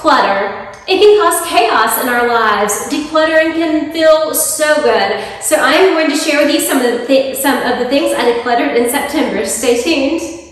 clutter. It can cause chaos in our lives. Decluttering can feel so good. So I am going to share with you some of the things I decluttered in September. Stay tuned.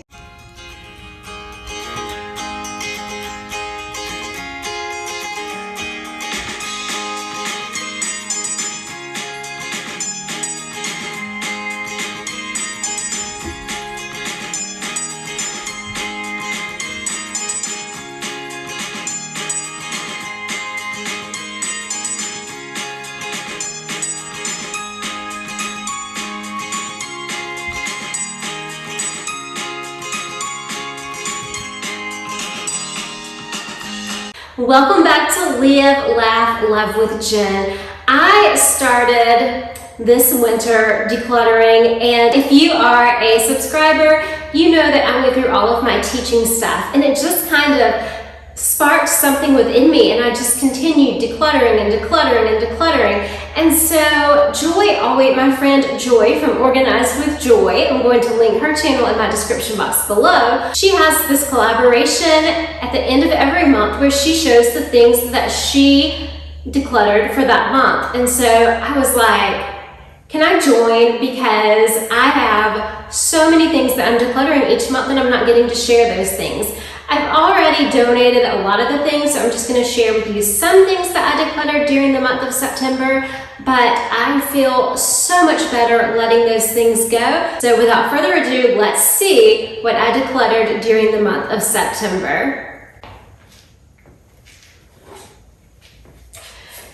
Welcome back to Live, Laugh, Love with Jen. I started this winter decluttering, and if you are a subscriber, you know that I went through all of my teaching stuff, and it just kind of sparked something within me, and I just continued decluttering and decluttering and decluttering. And so Joy, my friend Joy from Organized with Joy, I'm going to link her channel in my description box below. She has this collaboration at the end of every month where she shows the things that she decluttered for that month. And so I was like, can I join? Because I have so many things that I'm decluttering each month and I'm not getting to share those things. I've already donated a lot of the things, so I'm just going to share with you some things that I decluttered during the month of September, but I feel so much better letting those things go. So without further ado, let's see what I decluttered during the month of September.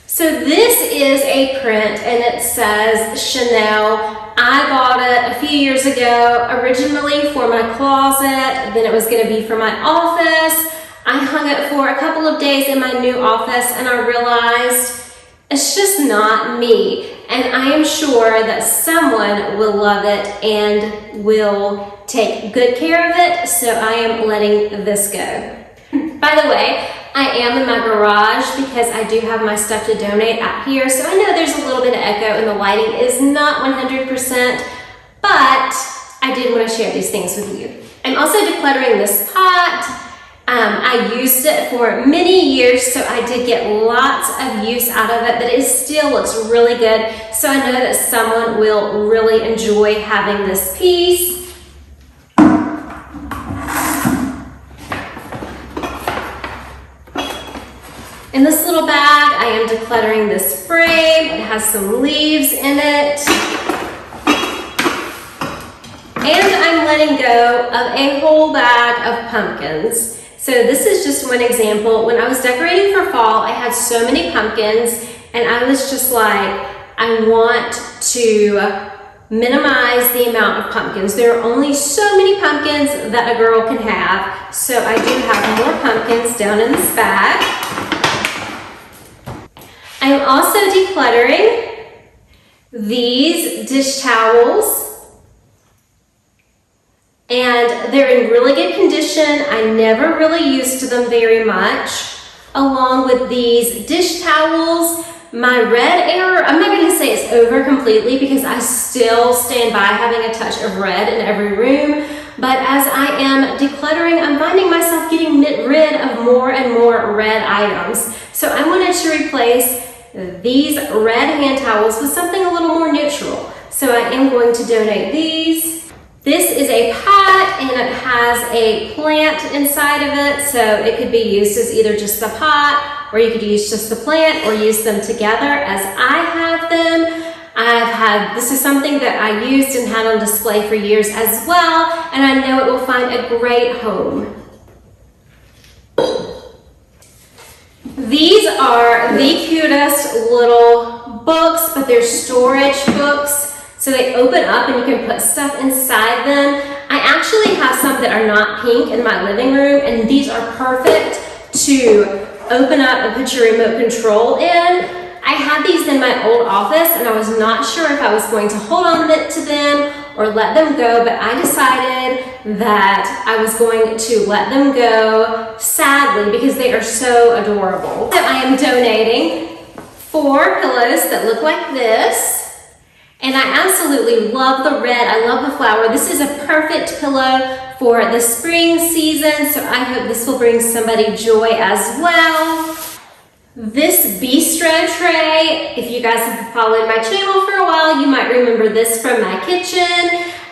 So this is a print and it says Chanel. I bought it a few years ago, originally for my closet, then it was going to be for my office. I hung it for a couple of days in my new office and I realized it's just not me. And I am sure that someone will love it and will take good care of it, so I am letting this go. By the way, I am in my garage because I do have my stuff to donate out here, so I know there's a little bit of echo and the lighting is not 100%, but I did want to share these things with you. I'm also decluttering this pot. I used it for many years, so I did get lots of use out of it, but it still looks really good, so I know that someone will really enjoy having this piece. In this little bag, I am decluttering this frame. It has some leaves in it. And I'm letting go of a whole bag of pumpkins. So this is just one example. When I was decorating for fall, I had so many pumpkins, and I was just like, I want to minimize the amount of pumpkins. There are only so many pumpkins that a girl can have. So I do have more pumpkins down in this bag. I'm also decluttering these dish towels, and they're in really good condition. I never really used them very much. Along with these dish towels, my red era, I'm not going to say it's over completely because I still stand by having a touch of red in every room. But as I am decluttering, I'm finding myself getting rid of more and more red items. So I wanted to replace these red hand towels with something a little more neutral. So I am going to donate these. This is a pot and it has a plant inside of it, so it could be used as either just the pot, or you could use just the plant or use them together as I have them. This is something that I used and had on display for years as well, and I know it will find a great home. These are the cutest little books, but they're storage books. So they open up and you can put stuff inside them. I actually have some that are not pink in my living room, and these are perfect to open up and put your remote control in. I had these in my old office and I was not sure if I was going to hold on to them or let them go, but I decided that I was going to let them go, sadly, because they are so adorable. So I am donating 4 pillows that look like this. And I absolutely love the red. I love the flower. This is a perfect pillow for the spring season, so I hope this will bring somebody joy as well. This bistro tray, if you guys have followed my channel for a while, you might remember this from my kitchen.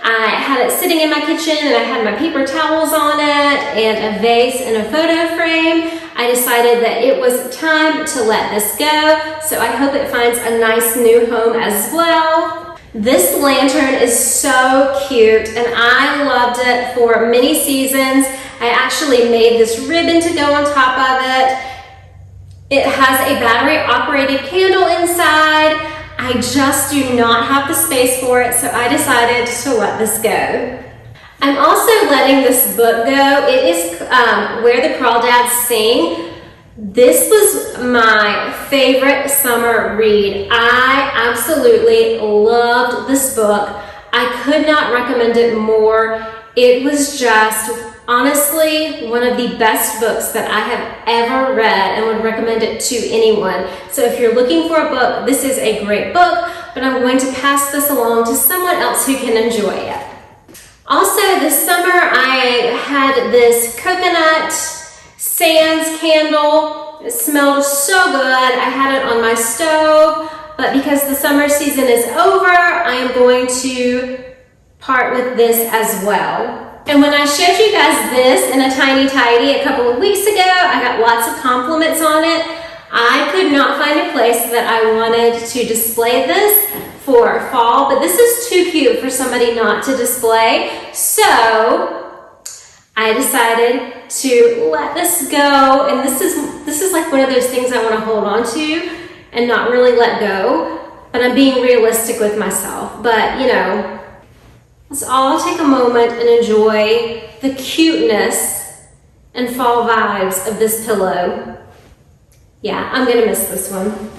I had it sitting in my kitchen and I had my paper towels on it and a vase and a photo frame. I decided that it was time to let this go, so I hope it finds a nice new home as well. This lantern is so cute and I loved it for many seasons. I actually made this ribbon to go on top of it. It has a battery operated candle inside. I just do not have the space for it, so I decided to let this go. I'm also letting this book go. It is Where the Crawdads Sing. This was my favorite summer read. I absolutely loved this book. I could not recommend it more. It was just honestly one of the best books that I have ever read and would recommend it to anyone. So if you're looking for a book, this is a great book, but I'm going to pass this along to someone else who can enjoy it. Also this summer I had this coconut sands candle. It smelled so good. I had it on my stove, but because the summer season is over, I am going to part with this as well. And when I showed you guys this in a tiny tidy a couple of weeks ago, I got lots of compliments on it. I could not find a place that I wanted to display this for fall, but this is too cute for somebody not to display. So I decided to let this go, and this is like one of those things I want to hold on to and not really let go, but I'm being realistic with myself. But you know, let's all take a moment and enjoy the cuteness and fall vibes of this pillow. Yeah, I'm gonna miss this one.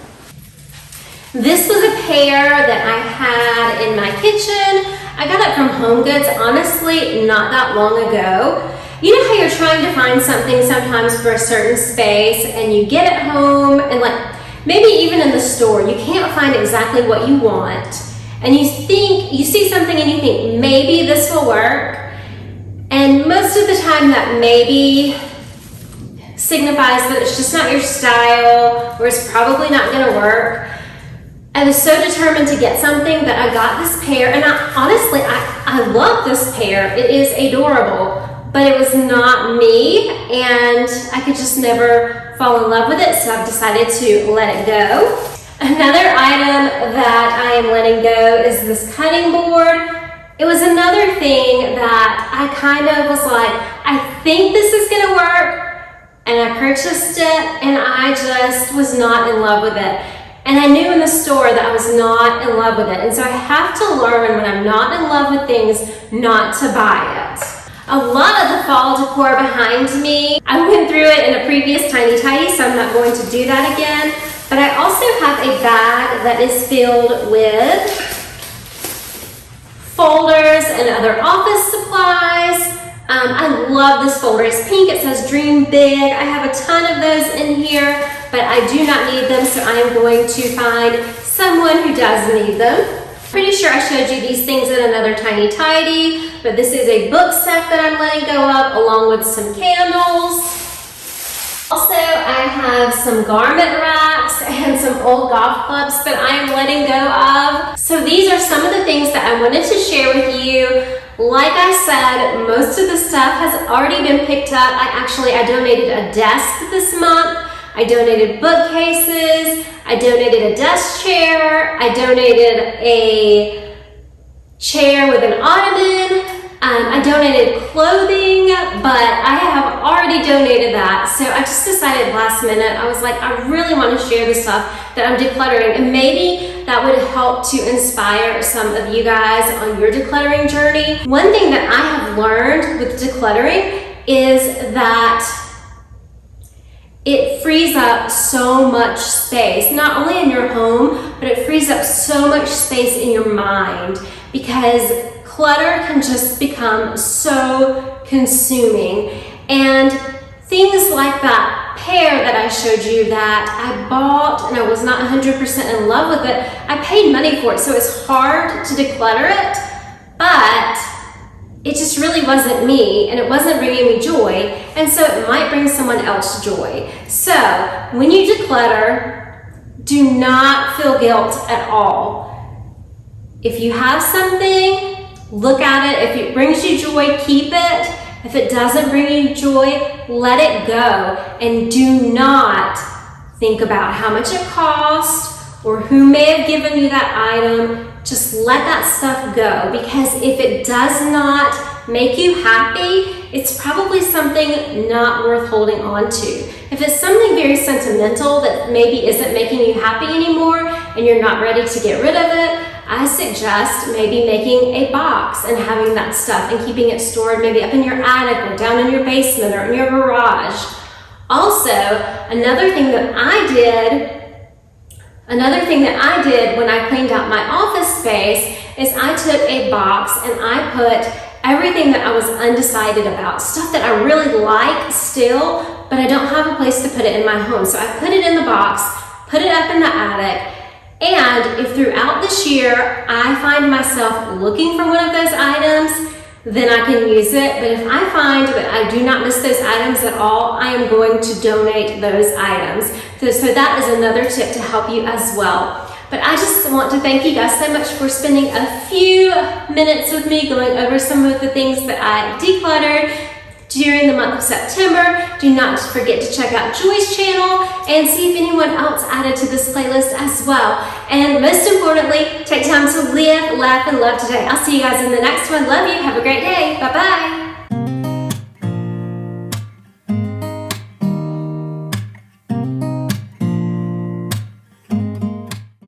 This was a pear that I had in my kitchen. I got it from Home Goods, honestly, not that long ago. You know how you're trying to find something sometimes for a certain space and you get it home and like maybe even in the store, you can't find exactly what you want. And you see something and you think, maybe this will work. And most of the time that maybe signifies that it's just not your style or it's probably not gonna work. I was so determined to get something that I got this pear, and honestly, I love this pear. It is adorable, but it was not me and I could just never fall in love with it, so I've decided to let it go. Another item that I am letting go is this cutting board. It was another thing that I kind of was like, I think this is gonna work, and I purchased it and I just was not in love with it. And I knew in the store that I was not in love with it. And so I have to learn when I'm not in love with things not to buy it. A lot of the fall decor behind me, I went through it in a previous Tiny Tidy, so I'm not going to do that again. But I also have a bag that is filled with folders and other office supplies. I love this folder. It's pink, it says dream big. I have a ton of those in here, but I do not need them, so I am going to find someone who does need them. Pretty sure I showed you these things in another Tiny Tidy, but this is a book set that I'm letting go of along with some candles. Also, I have some garment racks and some old golf clubs that I am letting go of. So these are some of the things that I wanted to share with you. Like I said, most of the stuff has already been picked up. I donated a desk this month. I donated bookcases. I donated a desk chair. I donated a chair with an ottoman. I donated clothing, but I have already donated that. So I just decided last minute, I was like, I really want to share the stuff that I'm decluttering, and maybe that would help to inspire some of you guys on your decluttering journey. One thing that I have learned with decluttering is that it frees up so much space, not only in your home, but it frees up so much space in your mind, because clutter can just become so consuming. And things like that pear that I showed you that I bought and I was not 100% in love with it, I paid money for it, so it's hard to declutter it, but it just really wasn't me and it wasn't bringing me joy, and so it might bring someone else joy. So when you declutter, do not feel guilt at all. If you have something, look at it. If it brings you joy, keep it. If it doesn't bring you joy, let it go, and do not think about how much it cost or who may have given you that item. Just let that stuff go, because if it does not make you happy, it's probably something not worth holding on to. If it's something very sentimental that maybe isn't making you happy anymore and you're not ready to get rid of it, I suggest maybe making a box and having that stuff and keeping it stored maybe up in your attic or down in your basement or in your garage. Also, another thing that I did when I cleaned out my office space is I took a box and I put everything that I was undecided about, stuff that I really like still, but I don't have a place to put it in my home. So I put it in the box, put it up in the attic, and if throughout this year I find myself looking for one of those items, then I can use it. But if I find that I do not miss those items at all, I am going to donate those items. So that is another tip to help you as well. But I just want to thank you guys so much for spending a few minutes with me going over some of the things that I decluttered during the month of September. Do not forget to check out Joy's channel and see if anyone else added to this playlist as well. And most importantly, take time to live, laugh, and love today. I'll see you guys in the next one. Love you. Have a great day. Bye-bye.